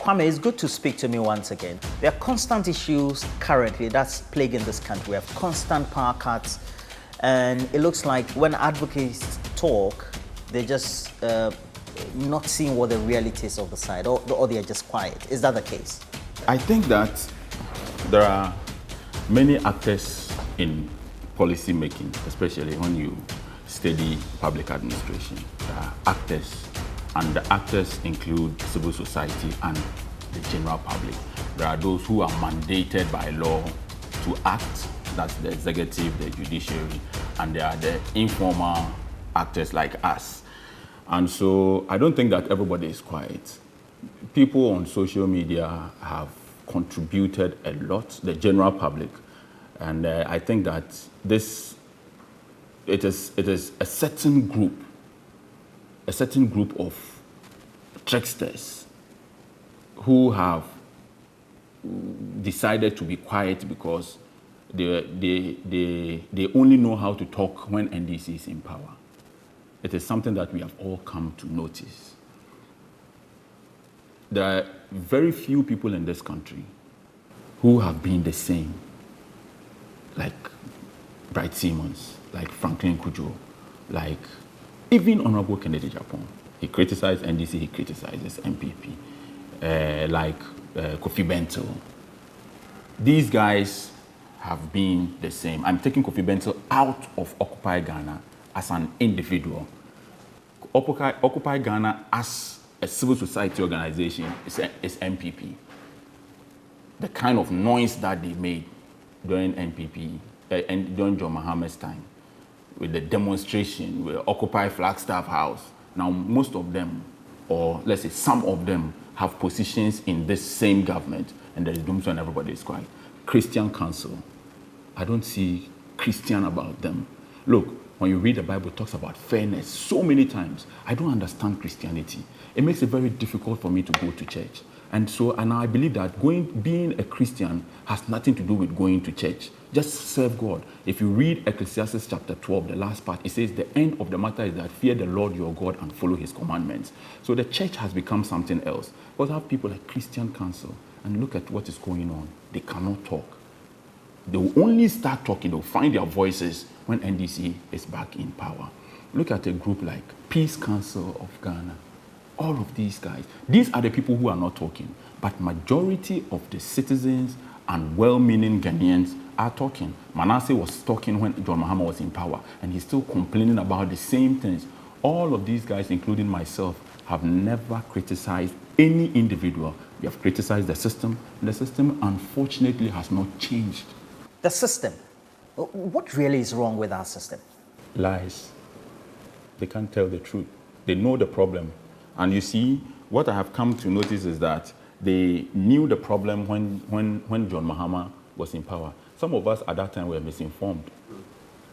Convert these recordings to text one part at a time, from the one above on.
Kwame, it's good to speak to me once again. There are constant issues currently that's plaguing this country. We have constant power cuts, and it looks like when advocates talk, they're just not seeing what the reality is of the side, or they're just quiet. Is that the case? I think that there are many actors in policy making, especially when you study public administration. There are actors, and the actors include civil society and the general public. There are those who are mandated by law to act, that's the executive, the judiciary, and there are the informal actors like us. And so I don't think that everybody is quiet. People on social media have contributed a lot, the general public, and I think that it is a certain group of tricksters who have decided to be quiet because they only know how to talk when NDC is in power. It is something that we have all come to notice. There are very few people in this country who have been the same, like Bright Simmons, like Franklin Cudjoe, like even Honorable Kennedy Japan. He criticized NDC, he criticizes MPP, like Kofi Bento. These guys have been the same. I'm taking Kofi Bento out of Occupy Ghana as an individual. Occupy Ghana as a civil society organization is MPP. The kind of noise that they made during NPP, and during John Mahama's time, with the demonstration, with Occupy Flagstaff House. Now, most of them, or let's say some of them, have positions in this same government, and there is doom and everybody is quiet. Christian Council, I don't see Christian about them. Look, when you read the Bible, it talks about fairness so many times. I don't understand Christianity. It makes it very difficult for me to go to church. And I believe that being a Christian has nothing to do with going to church. Just serve God. If you read Ecclesiastes chapter 12, the last part, it says the end of the matter is that fear the Lord your God and follow his commandments. So the church has become something else. Because I have people like Christian Council, and look at what is going on. They cannot talk. They will only start talking, they'll find their voices when NDC is back in power. Look at a group like Peace Council of Ghana. All of these guys, these are the people who are not talking, but majority of the citizens and well-meaning Ghanaians are talking. Manasseh was talking when John Mahama was in power, and he's still complaining about the same things. All of these guys, including myself, have never criticized any individual. We have criticized the system, and the system, unfortunately, has not changed. The system? What really is wrong with our system? Lies. They can't tell the truth. They know the problem. And you see, what I have come to notice is that they knew the problem when John Mahama was in power. Some of us at that time were misinformed.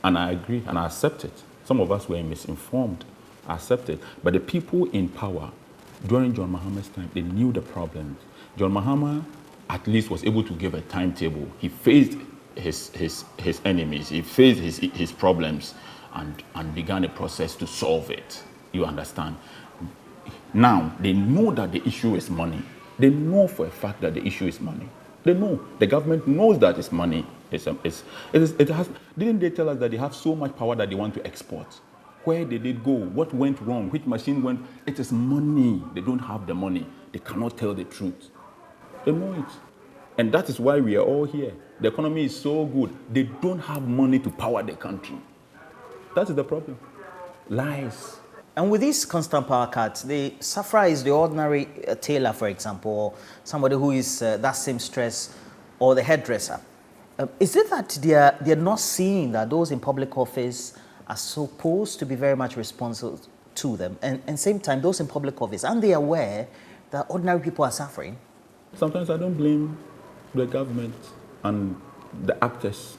And I agree, and I accept it. Some of us were misinformed. I accept it. But the people in power during John Mahama's time, they knew the problems. John Mahama at least was able to give a timetable. He faced his enemies. He faced his problems and began a process to solve it. You understand? Now, they know that the issue is money. They know for a fact that the issue is money. They know. The government knows that it's money. Didn't they tell us that they have so much power that they want to export? Where did it go? What went wrong? Which machine went? It is money. They don't have the money. They cannot tell the truth. They know it. And that is why we are all here. The economy is so good. They don't have money to power the country. That is the problem. Lies. And with these constant power cuts, the sufferer is the ordinary tailor, for example, or somebody who is that same stress, or the hairdresser. Is it that they're not seeing that those in public office are supposed to be very much responsible to them? And same time, those in public office, aren't they aware that ordinary people are suffering? Sometimes I don't blame the government and the actors.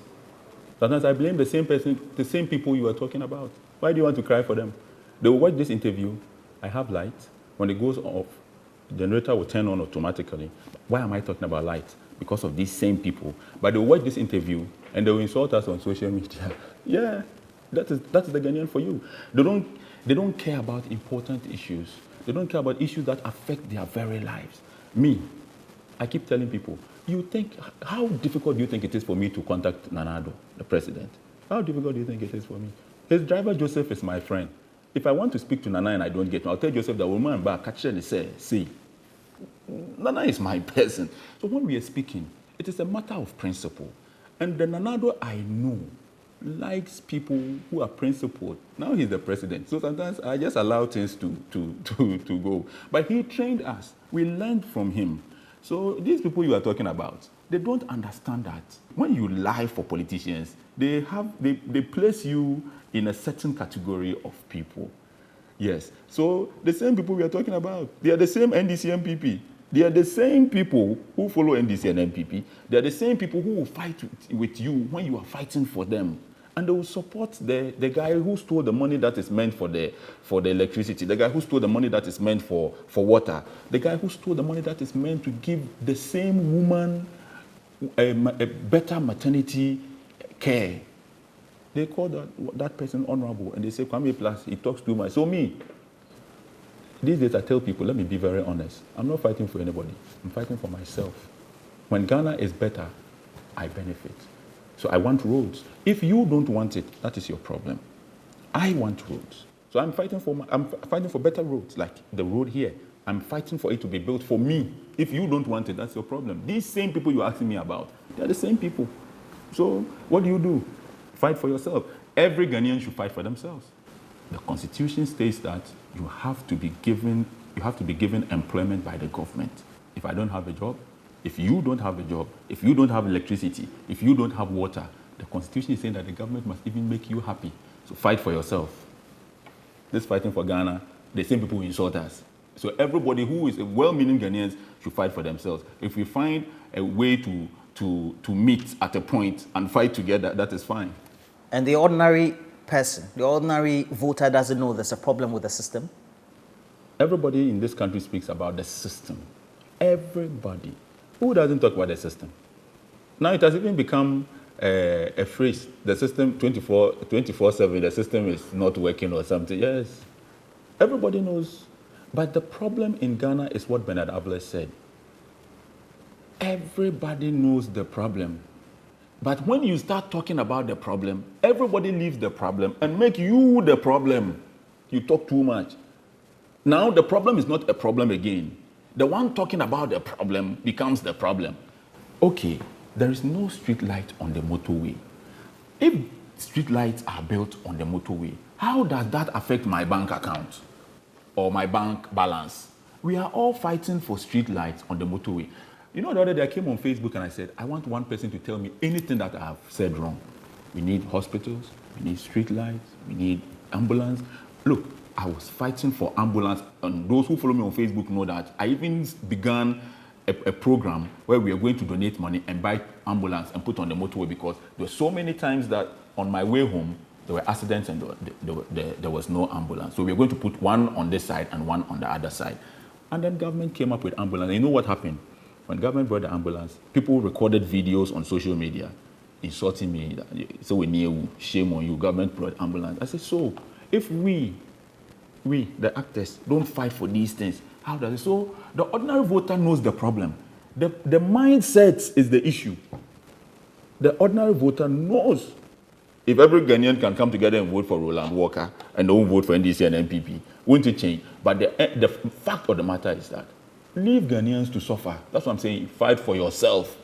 Sometimes I blame the same person, the same people you are talking about. Why do you want to cry for them? They will watch this interview. I have light. When it goes off, the generator will turn on automatically. Why am I talking about light? Because of these same people. But they will watch this interview and they will insult us on social media. Yeah, that is the Ghanaian for you. They don't care about important issues. They don't care about issues that affect their very lives. Me, I keep telling people, how difficult do you think it is for me to contact Nana Addo, the president? How difficult do you think it is for me? His driver, Joseph, is my friend. If I want to speak to Nana and I don't get him, I'll tell Joseph that woman back, catch and say, see, Nana is my person. So when we are speaking, it is a matter of principle. And the Nana Addo I know likes people who are principled. Now he's the president. So sometimes I just allow things to go. But he trained us. We learned from him. So these people you are talking about, they don't understand that when you lie for politicians, they place you in a certain category of people. Yes. So the same people we are talking about, they are the same NDC MPP. They are the same people who follow NDC and MPP. They are the same people who will fight with you when you are fighting for them. And they will support the guy who stole the money that is meant for the electricity, the guy who stole the money that is meant for water, the guy who stole the money that is meant to give the same woman a better maternity care. They call that person honorable, and they say, Kwame Plus, he talks too much. So me, these days I tell people, let me be very honest. I'm not fighting for anybody. I'm fighting for myself. When Ghana is better, I benefit. So I want roads. If you don't want it, that is your problem. I want roads. So I'm fighting for better roads, like the road here. I'm fighting for it to be built for me. If you don't want it, that's your problem. These same people you're asking me about, they're the same people. So what do? Fight for yourself. Every Ghanaian should fight for themselves. The Constitution states that you have to be given employment by the government. If I don't have a job, if you don't have a job, if you don't have electricity, if you don't have water, the Constitution is saying that the government must even make you happy. So fight for yourself. This fighting for Ghana, the same people who insult us. So everybody who is a well-meaning Ghanaians should fight for themselves. If we find a way to meet at a point and fight together, that is fine. And the ordinary person, the ordinary voter doesn't know there's a problem with the system? Everybody in this country speaks about the system. Everybody. Who doesn't talk about the system? Now it has even become a phrase. The system 24/7, the system is not working or something. Yes, everybody knows. But the problem in Ghana is what Bernard Abler said. Everybody knows the problem. But when you start talking about the problem, everybody leaves the problem and make you the problem. You talk too much. Now the problem is not a problem again. The one talking about the problem becomes the problem. Okay, there is no street light on the motorway. If street lights are built on the motorway, how does that affect my bank account or my bank balance? We are all fighting for street lights on the motorway. You know, the other day I came on Facebook and I said, I want one person to tell me anything that I have said wrong. We need hospitals, we need street lights, we need ambulance. Look, I was fighting for ambulance, and those who follow me on Facebook know that I even began a program where we are going to donate money and buy ambulance and put on the motorway, because there were so many times that on my way home, there were accidents and there was no ambulance. So we were going to put one on this side and one on the other side. And then government came up with ambulance. And you know what happened? When government brought the ambulance, people recorded videos on social media insulting me. So we near you, shame on you, government brought ambulance. I said, so if we, the actors, don't fight for these things, how does it? So the ordinary voter knows the problem. The mindset is the issue. The ordinary voter knows. If every Ghanaian can come together and vote for Roland Walker and don't vote for NDC and MPP, won't it change? But the fact of the matter is that leave Ghanaians to suffer. That's what I'm saying. Fight for yourself.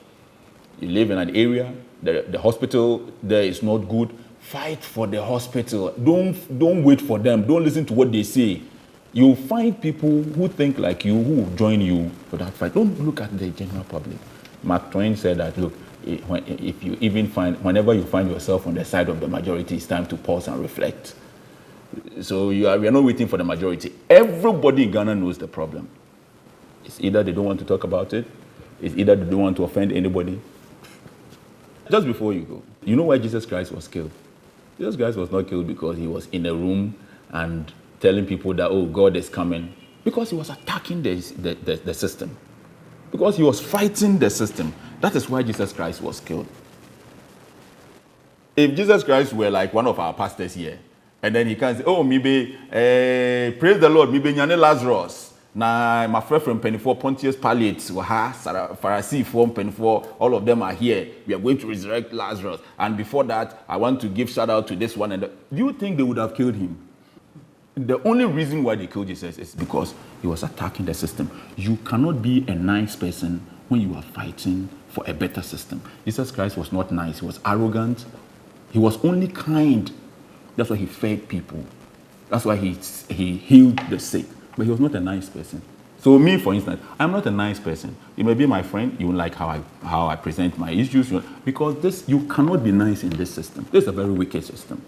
You live in an area, the hospital there is not good. Fight for the hospital. Don't wait for them. Don't listen to what they say. You'll find people who think like you, who will join you for that fight. Don't look at the general public. Mark Twain said that, look, whenever you find yourself on the side of the majority, it's time to pause and reflect. So we are not waiting for the majority. Everybody in Ghana knows the problem. It's either they don't want to talk about it, it's either they don't want to offend anybody. Just before you go, you know why Jesus Christ was killed? Jesus Christ was not killed because he was in a room and telling people that, oh, God is coming. Because he was attacking the system. Because he was fighting the system. That is why Jesus Christ was killed. If Jesus Christ were like one of our pastors here, and then he can say, oh, maybe, praise the Lord, maybe Nyane Lazarus, Now, my friend from Pennyfor, Pontius Pilate, Pharisee from Pennyfor, all of them are here. We are going to resurrect Lazarus. And before that, I want to give shout out to this one. And do you think they would have killed him? The only reason why they killed Jesus is because he was attacking the system. You cannot be a nice person when you are fighting for a better system. Jesus Christ was not nice. He was arrogant. He was only kind. That's why he fed people. That's why he healed the sick. But he was not a nice person. So me, for instance, I'm not a nice person. You may be my friend. You won't like how I present my issues. Because you cannot be nice in this system. This is a very wicked system.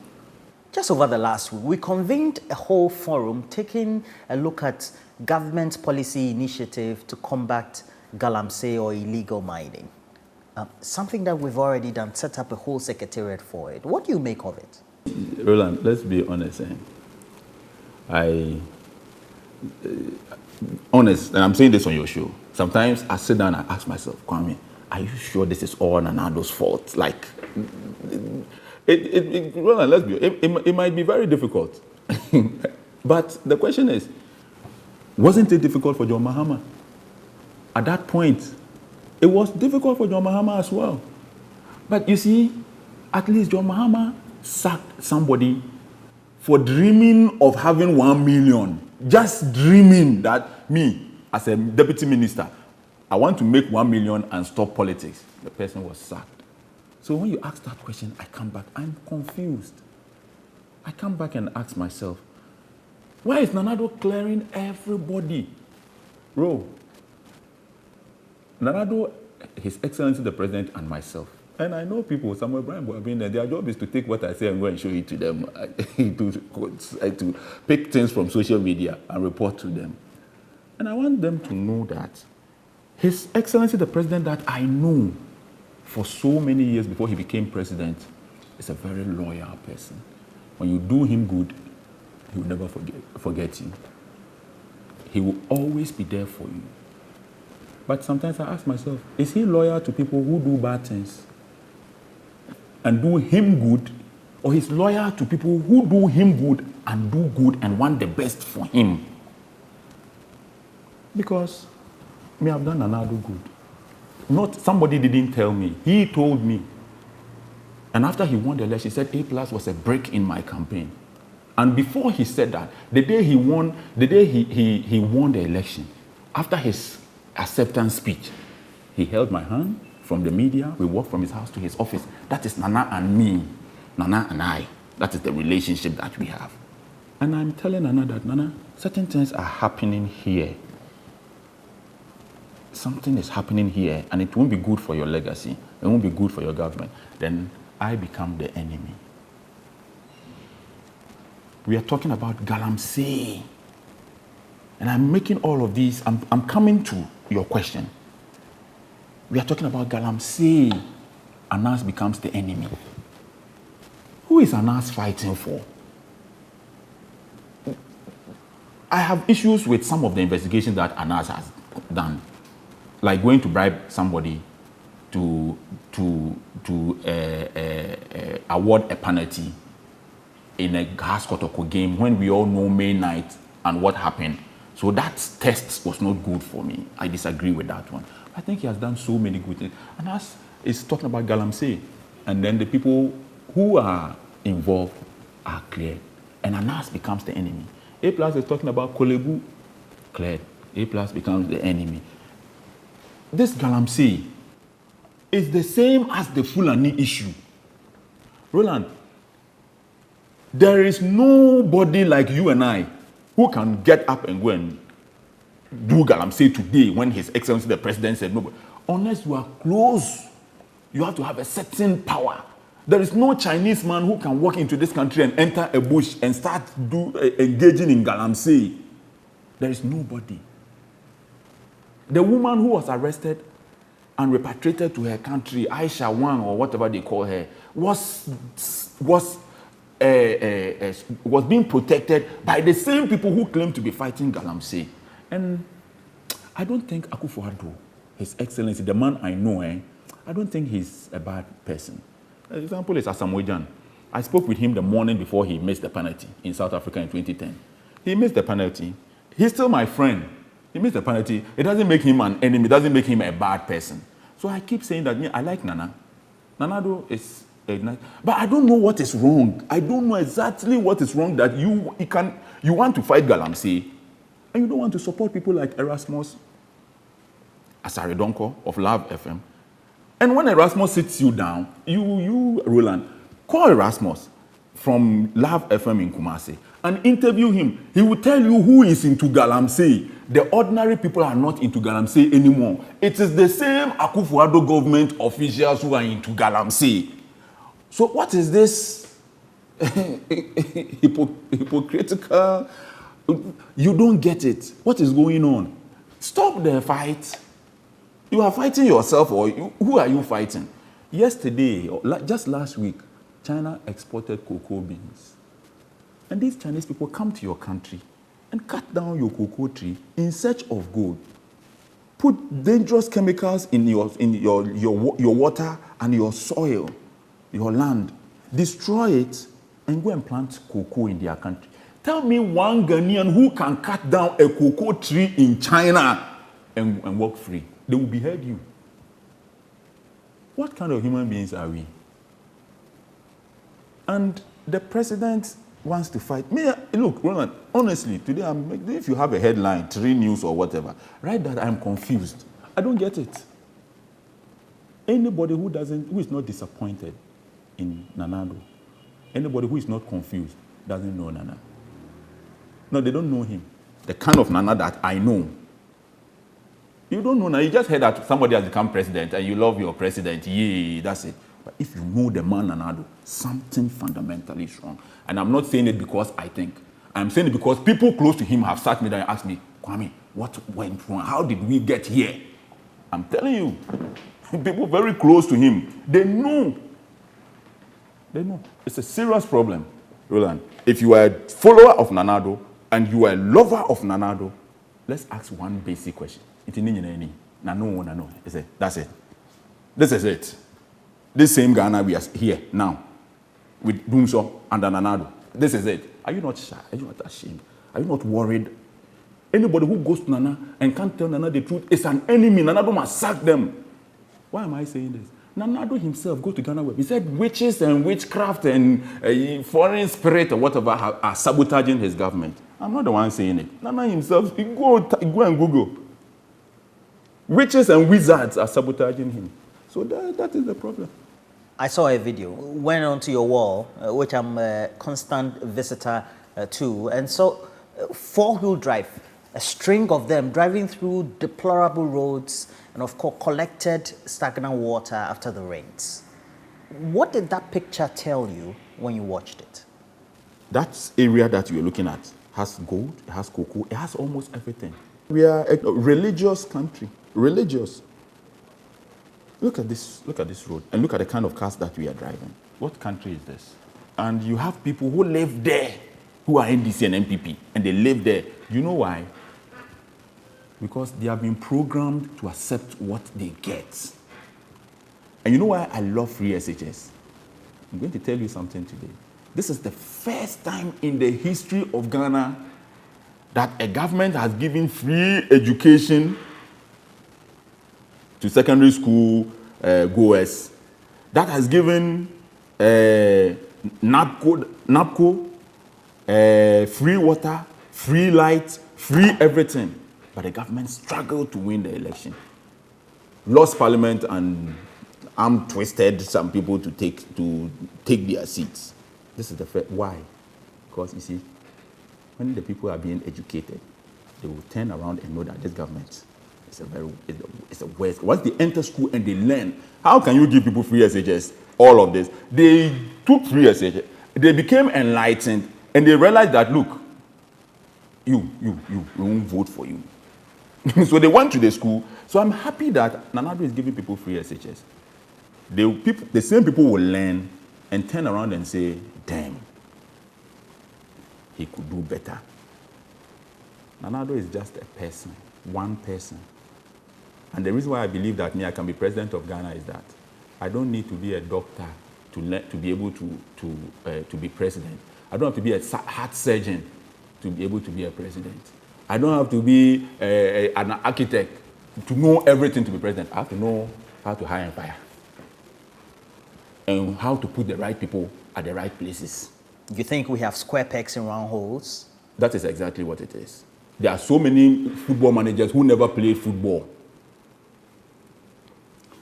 Just over the last week, we convened a whole forum taking a look at government policy initiative to combat galamsey or illegal mining. Something that we've already done, set up a whole secretariat for it. What do you make of it? Roland, let's be honest. Honest, and I'm saying this on your show. Sometimes I sit down and I ask myself, Kwame, are you sure this is all Nanado's fault? Like, Roland, let's be. It might be very difficult, but the question is, wasn't it difficult for John Mahama? At that point, it was difficult for John Mahama as well. But you see, at least John Mahama sacked somebody for dreaming of having 1 million. Just dreaming that me, as a deputy minister, I want to make 1 million and stop politics. The person was sacked. So when you ask that question, I come back, I'm confused. I come back and ask myself, why is Nanado clearing everybody? Bro, Nanado, His Excellency the President, and myself. And I know people, Samuel Brian Boabin, their job is to take what I say and go and show it to them, to pick things from social media and report to them. And I want them to know that His Excellency the President that I know for so many years before he became president is a very loyal person. When you do him good, he will never forget you. He will always be there for you. But sometimes I ask myself, is he loyal to people who do bad things and do him good, or he's loyal to people who do him good and do good and want the best for him? Because me, I've done Nanado good. Not somebody didn't tell me. He told me. And after he won the election, he said A+ was a break in my campaign. And before he said that, the day he won the election, after his acceptance speech, he held my hand from the media. We walked from his house to his office. That is Nana and me, Nana and I. That is the relationship that we have. And I'm telling Nana that, Nana, certain things are happening here. Something is happening here, and it won't be good for your legacy. It won't be good for your government. Then I become the enemy. We are talking about galamsey. And I'm making all of these, I'm coming to your question. We are talking about galamsey. Anas becomes the enemy. Who is Anas fighting for? I have issues with some of the investigations that Anas has done. Like going to bribe somebody to award a penalty in a gas Kotoko game when we all know May night and what happened. So that test was not good for me. I disagree with that one. I think he has done so many good things. And us is talking about galamsey. And then the people who are involved are cleared. And Anas becomes the enemy. A+ is talking about Kolebu, cleared. A+ becomes the enemy. This galamsey is the same as the Fulani issue. Roland, there is nobody like you and I who can get up and go and do galamsey today when His Excellency the President said no. Unless you are close, you have to have a certain power. There is no Chinese man who can walk into this country and enter a bush and start engaging in galamsey. There is nobody. The woman who was arrested and repatriated to her country, Aisha Wang or whatever they call her, was being protected by the same people who claim to be fighting galamsey. And I don't think Akufo-Addo, His Excellency, the man I know, I don't think he's a bad person. An example is Asamoah Gyan. I spoke with him the morning before he missed the penalty in South Africa in 2010. He missed the penalty. He's still my friend. He makes a penalty. It doesn't make him an enemy. It doesn't make him a bad person. So I keep saying that I like Nana. Nana is a nice, but I don't know what is wrong. I don't know exactly what is wrong that you want to fight Galamsey, and you don't want to support people like Erasmus Asaredonko of Love FM. And when Erasmus sits you down, you Roland, call Erasmus from Love FM in Kumasi and interview him. He will tell you who is into Galamsey. The ordinary people are not into Galamsey anymore. It is the same Akufo-Addo government officials who are into Galamsey. So what is this hypocritical? You don't get it. What is going on? Stop the fight. You are fighting yourself, or who are you fighting? Yesterday, just last week, China exported cocoa beans. And these Chinese people come to your country and cut down your cocoa tree in search of gold. Put dangerous chemicals in your water and your soil, your land. Destroy it and go and plant cocoa in their country. Tell me one Ghanaian who can cut down a cocoa tree in China and walk free. They will behead you. What kind of human beings are we? And the president wants to fight. Look, Roland, honestly, today, if you have a headline, 3 News or whatever, write that I'm confused. I don't get it. Anybody who is not disappointed in Nana Addo, anybody who is not confused doesn't know Nana. No, they don't know him. The kind of Nana that I know. You don't know now. You just heard that somebody has become president and you love your president. Yeah, that's it. But if you know the man Nana Addo, something fundamentally is wrong. And I'm not saying it because I think. I'm saying it because people close to him have sat me down and asked me, Kwame, what went wrong? How did we get here? I'm telling you, people very close to him, they know. They know. It's a serious problem, Roland. If you are a follower of Nana Addo and you are a lover of Nana Addo, let's ask one basic question. That's it. This is it. This same Ghana we are here now with Dumsor and Nana Addo. This is it. Are you not shy? Are you not ashamed? Are you not worried? Anybody who goes to Nana and can't tell Nana the truth is an enemy. Nana Addo must sack them. Why am I saying this? Nana Addo himself goes to Ghana Web. He said witches and witchcraft and foreign spirit or whatever are sabotaging his government. I'm not the one saying it. Nana himself, he go and Google. Witches and wizards are sabotaging him. So that is the problem. I saw a video, went onto your wall, which I'm a constant visitor to, and so 4-wheel drive, a string of them driving through deplorable roads and of course collected stagnant water after the rains. What did that picture tell you when you watched it? That area that you're looking at has gold, it has cocoa, it has almost everything. We are a religious country, religious. Look at this road and look at the kind of cars that we are driving. What country is this? And you have people who live there, who are NDC and MPP, and they live there. You know why? Because they have been programmed to accept what they get. And you know why I love free SHS? I'm going to tell you something today. This is the first time in the history of Ghana that a government has given free education to secondary school goers, that has given NAPCO free water, free light, free everything. But the government struggled to win the election. Lost parliament and arm twisted some people to take their seats. This is the first. Why? Because you see, when the people are being educated, they will turn around and know that this government it's a waste. Once they enter school and they learn, how can you give people free SHS? All of this. They took free SHS. They became enlightened and they realized that, look, we won't vote for you. So they went to the school. So I'm happy that Nana Addo is giving people free SHS. The same people will learn and turn around and say, damn, he could do better. Nana Addo is just a person, one person. And the reason why I believe that I can be president of Ghana is that I don't need to be a doctor to be able to be president. I don't have to be a heart surgeon to be able to be a president. I don't have to be an architect to know everything to be president. I have to know how to hire and fire and how to put the right people at the right places. You think we have square pegs in round holes? That is exactly what it is. There are so many football managers who never played football.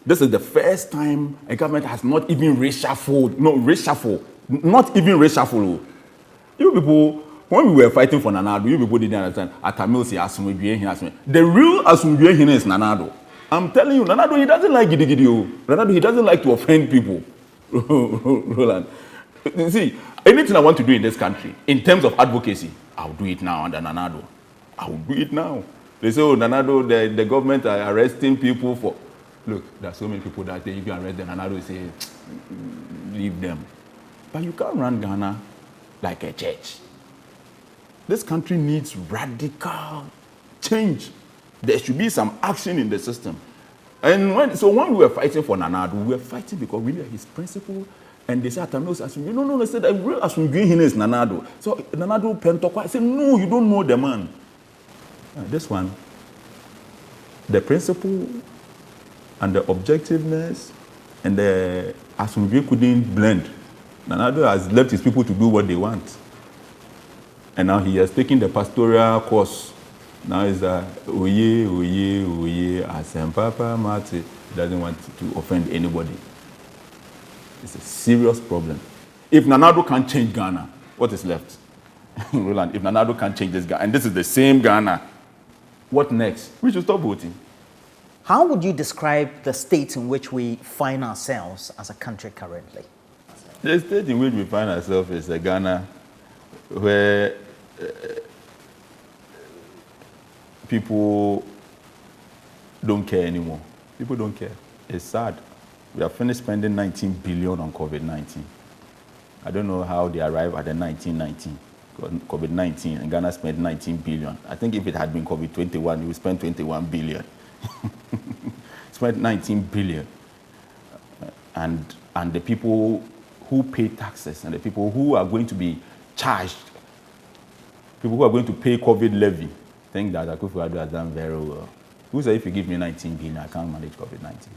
This is the first time a government has not even reshuffled. Not even reshuffled. You people, when we were fighting for Nana Addo, you people didn't understand. The real Asumdue is Nana Addo. I'm telling you, Nana Addo, he doesn't like gidi gidi. Nana Addo, he doesn't like to offend people. Roland, you see, anything I want to do in this country, in terms of advocacy, I'll do it now under Nana Addo. I'll do it now. They say, oh, Nana Addo, the government are arresting people for... Look, there are so many people that if you arrest them, Nana Addo say, leave them. But you can't run Ghana like a church. This country needs radical change. There should be some action in the system. And when we were fighting for Nana Addo, we were fighting because really his principle. And they said, no, they said, the real Asumdue is Nana Addo. So Nana Addo Pentokwa, I said, no, you don't know the man. This one, the principle and the objectiveness and the Asumdue couldn't blend. Nana Addo has left his people to do what they want. And now he has taken the pastoral course. Now he's oye, Asempapa Mate. He doesn't want to offend anybody. It's a serious problem. If Nana Addo can't change Ghana, what is left? Roland, if Nana Addo can't change this Ghana, and this is the same Ghana, what next? We should stop voting. How would you describe the state in which we find ourselves as a country currently? The state in which we find ourselves is a Ghana where people don't care anymore. People don't care. It's sad. We have finished spending 19 billion on COVID-19. I don't know how they arrived at the 1919. COVID-19 and Ghana spent 19 billion. I think if it had been COVID-21, we would spend 21 billion. Spent 19 billion. And the people who pay taxes and the people who are going to be charged, people who are going to pay COVID levy, think that Akufo-Addo has done very well. Who said if you give me 19 billion, I can't manage COVID-19?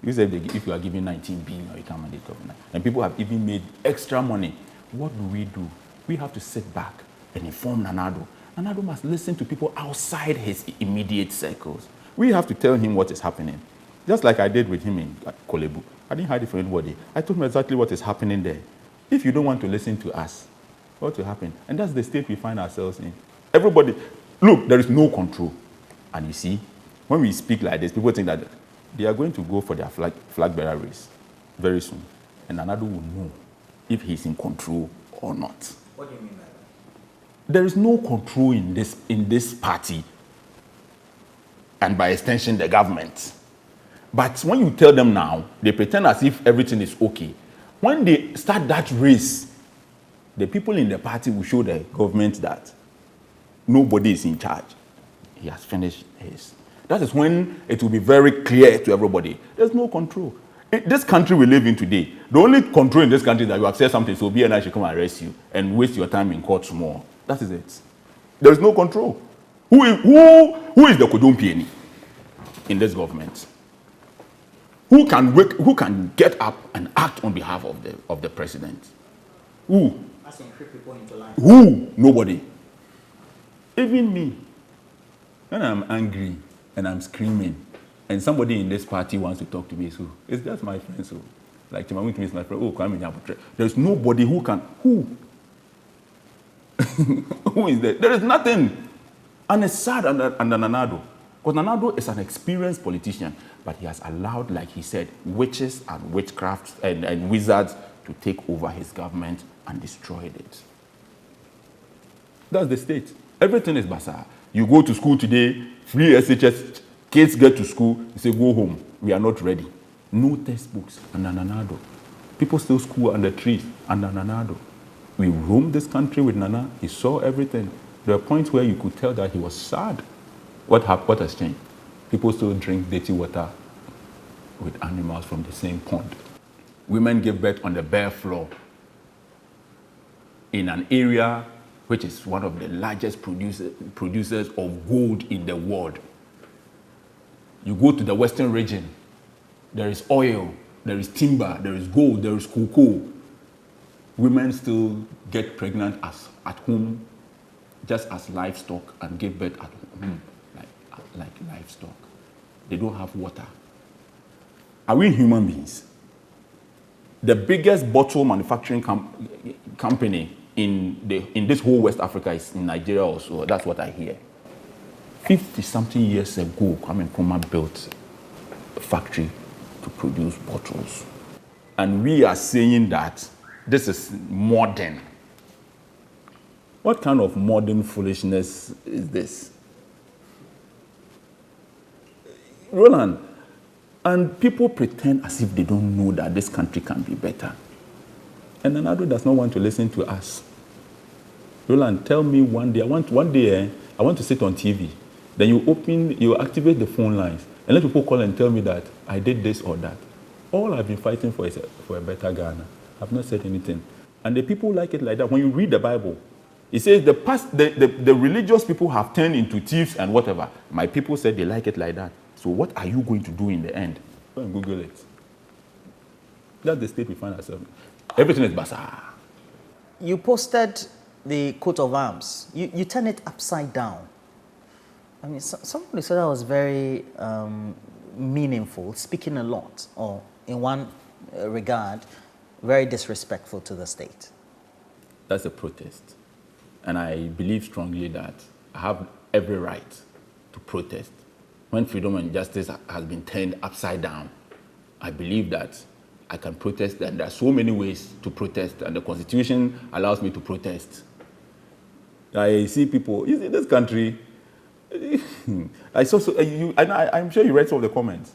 You said if you are giving 19 billion, you can't manage COVID-19. And people have even made extra money. What do? We have to sit back and inform Nana Addo. Nana Addo must listen to people outside his immediate circles. We have to tell him what is happening. Just like I did with him in Kolebu. I didn't hide it from anybody. I told him exactly what is happening there. If you don't want to listen to us, what will happen? And that's the state we find ourselves in. Everybody, look, there is no control. And you see, when we speak like this, people think that they are going to go for their flag bearer race very soon. And Nana Addo will know if he's in control or not. What do you mean by that? There is no control in this party and by extension the government. But when you tell them now, they pretend as if everything is okay. When they start that race, the people in the party will show the government that nobody is in charge. He has finished his. That is when it will be very clear to everybody. There's no control. This country we live in today, the only control in this country is that you have said something, so BNI should come and arrest you and waste your time in court tomorrow. That is it. There is no control. Who is the Kodumpieni in this government? Who can get up and act on behalf of the president? Who? Who? Nobody. Even me. When I'm angry and I'm screaming, and somebody in this party wants to talk to me, so it's just my friend. So, like Timamit is my friend. Oh, Kwame Nyabotre. There's nobody who can. Who? Who is there? There is nothing. And it's sad under Nana Addo. Because Nana Addo is an experienced politician, but he has allowed, like he said, witches and witchcraft and wizards to take over his government and destroyed it. That's the state. Everything is bazaar. You go to school today, free SHS, kids get to school, you say, go home. We are not ready. No textbooks under Nana Addo. People still school under trees under Nana Addo. We roamed this country with Nana. He saw everything. There are points where you could tell that he was sad. What has changed? People still drink dirty water with animals from the same pond. Women give birth on the bare floor in an area which is one of the largest producers of gold in the world. You go to the Western region, there is oil, there is timber, there is gold, there is cocoa. Women still get pregnant at home, just as livestock, and give birth at home, like livestock. They don't have water. Are we human beings? The biggest bottle manufacturing company in this whole West Africa is in Nigeria also. That's what I hear. 50-something years ago, Kwame Nkrumah built a factory to produce bottles. And we are saying that this is modern. What kind of modern foolishness is this? Roland, and people pretend as if they don't know that this country can be better. And Nana Addo does not want to listen to us. Roland, tell me one day, I want to sit on TV. Then you activate the phone lines and let people call and tell me that I did this or that. All I've been fighting for is for a better Ghana. I've not said anything. And the people like it like that. When you read the Bible, it says the religious people have turned into thieves and whatever. My people said they like it like that. So what are you going to do in the end? Go and Google it. That's the state we find ourselves in. Everything is bazaar. You posted the coat of arms. You turn it upside down. I mean, somebody said that was very meaningful, speaking a lot, or in one regard, very disrespectful to the state. That's a protest. And I believe strongly that I have every right to protest. When freedom and justice has been turned upside down, I believe that I can protest, and there are so many ways to protest, and the Constitution allows me to protest. I see people, in this country, I'm sure you read some of the comments.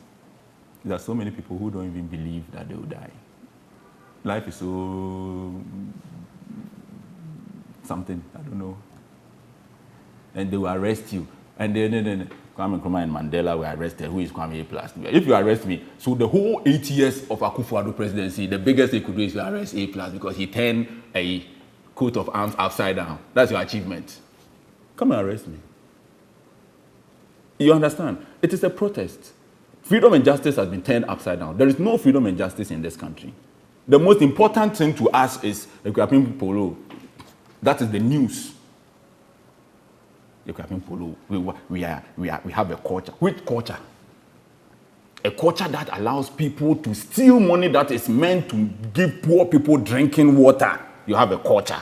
There are so many people who don't even believe that they will die. Life is so something, I don't know. And they will arrest you. And then Kwame Nkrumah and Mandela were arrested. Who is Kwame A+? If you arrest me, so the whole 8 years of Akufo-Addo presidency, the biggest they could do is to arrest A+, because he turned a coat of arms upside down. That's your achievement. Come and arrest me. You understand? It is a protest. Freedom and justice has been turned upside down. There is no freedom and justice in this country. The most important thing to us is Ekuapem Polo. That is the news. Ekuapem Polo. We have a culture. Which culture? A culture that allows people to steal money that is meant to give poor people drinking water. You have a culture.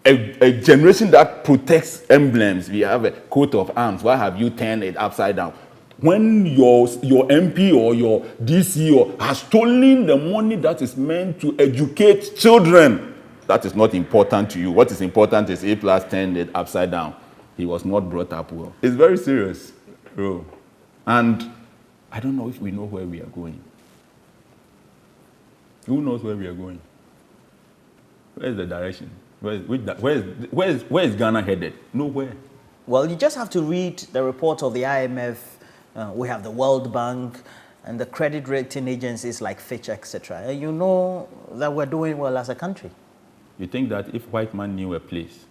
A generation that protects emblems. We have a coat of arms. Why have you turned it upside down? When your MP or your DC has stolen the money that is meant to educate children, that is not important to you. What is important is A+ turned it upside down. He was not brought up well. It's very serious, bro. And I don't know if we know where we are going. Who knows where we are going? Where's the direction? Where is Ghana headed? Nowhere. Well, you just have to read the report of the IMF. We have the World Bank and the credit rating agencies like Fitch, etc. And you know that we're doing well as a country. You think that if white man knew a place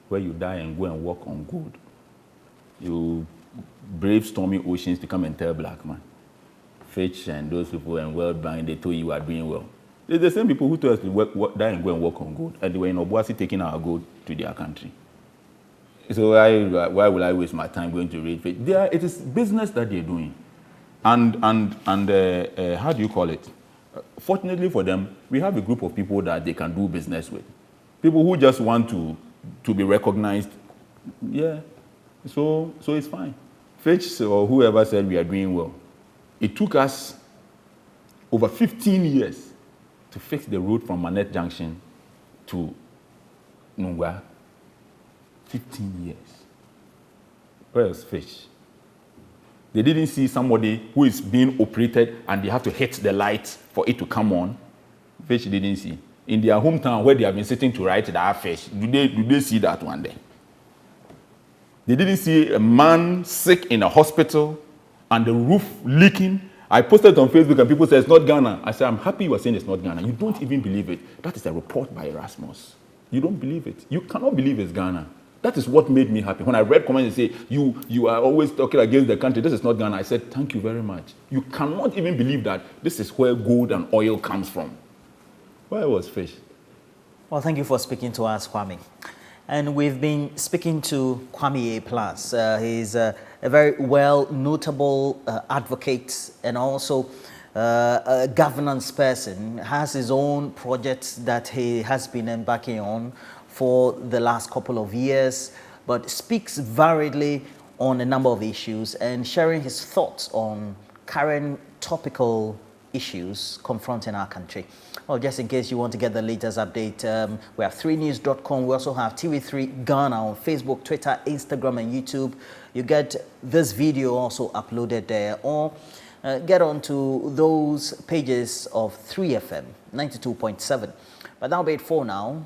where you die and go and walk on gold, you brave stormy oceans to come and tell black man? Fitch and those people and World Bank, they told you are doing well. They're the same people who told us to die and go and walk on gold, and they were in Obuasi taking our gold to their country. So why will I waste my time going to read Fitch? It is business that they're doing. And how do you call it? Fortunately for them, we have a group of people that they can do business with. People who just want to be recognized. Yeah, so it's fine. Fitch or whoever said we are doing well. It took us over 15 years to fix the road from Manette Junction to Nungwa. 15 years. Where was Fitch? They didn't see somebody who is being operated and they have to hit the light for it to come on. Fitch didn't see. In their hometown where they have been sitting to write that Fitch, do they see that one day? They didn't see a man sick in a hospital and the roof leaking. I posted it on Facebook and people said it's not Ghana. I said, I'm happy you are saying it's not Ghana. You don't even believe it. That is a report by Erasmus. You don't believe it. You cannot believe it's Ghana. That is what made me happy. When I read comments and say, you are always talking against the country, this is not Ghana, I said, thank you very much. You cannot even believe that this is where gold and oil comes from. Where was fish? Well, thank you for speaking to us, Kwame. And we've been speaking to Kwame A+. He's a very well notable advocate and also a governance person, has his own projects that he has been embarking on for the last couple of years, but speaks variedly on a number of issues and sharing his thoughts on current topical issues confronting our country. Well, just in case you want to get the latest update, we have 3news.com. We also have TV3 Ghana on Facebook, Twitter, Instagram, and YouTube. You get this video also uploaded there, or get onto those pages of 3FM 92.7. But that'll be it for now.